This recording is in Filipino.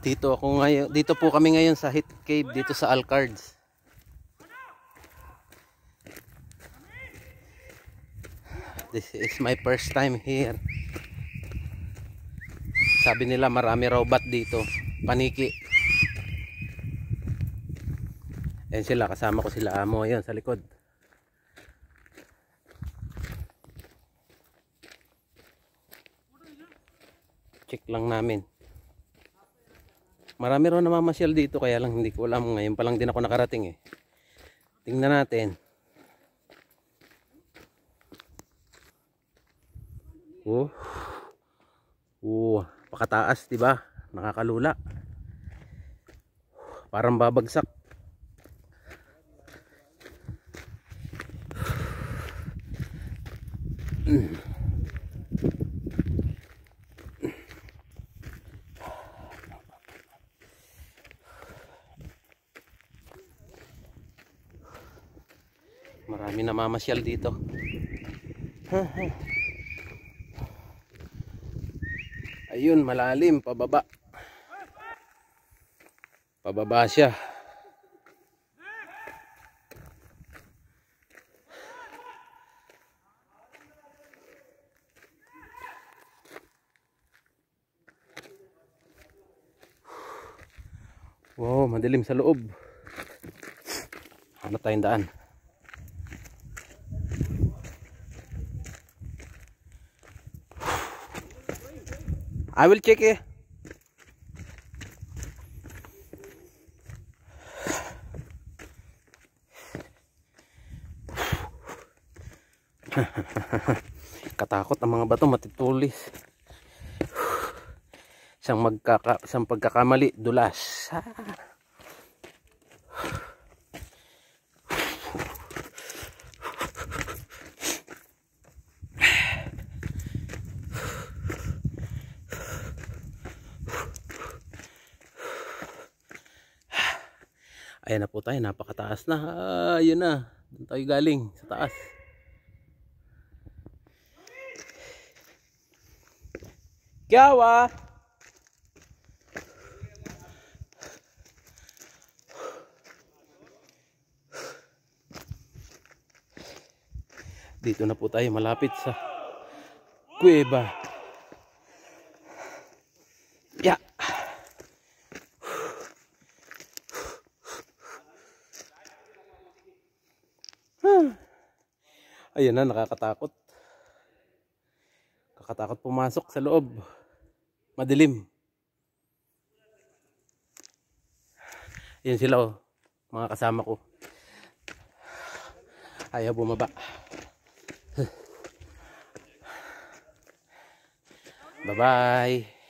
Dito po kami ngayon sa Hit Cave dito sa Alcards. This is my first time here. Sabi nila marami raw bat dito, paniki. Ayan sila, kasama ko sila amo ayun sa likod. Check lang namin. Marami raw namamasyal dito, kaya lang hindi ko alam, ngayon pa lang din ako nakarating eh. Tingnan natin. Pakataas, 'di ba? Nakakalula. Parang babagsak. Marami namamasyal dito. Ayun, malalim, pababa. Pababa siya. Wow, madilim sa loob. Hanap tayong daan. I will check eh. Katakot ang mga bato, matitulis. Isang pagkakamali, dulas. Ayan na po tayo, napakataas na. Ayun na, doon tayo galing sa taas. Kyawa! Dito na po tayo, malapit sa kuweba. Yeah. Ayun na, nakakatakot. Kakatakot pumasok sa loob. Madilim. Ayun sila oh, mga kasama ko. Ayaw bumaba. Bye-bye.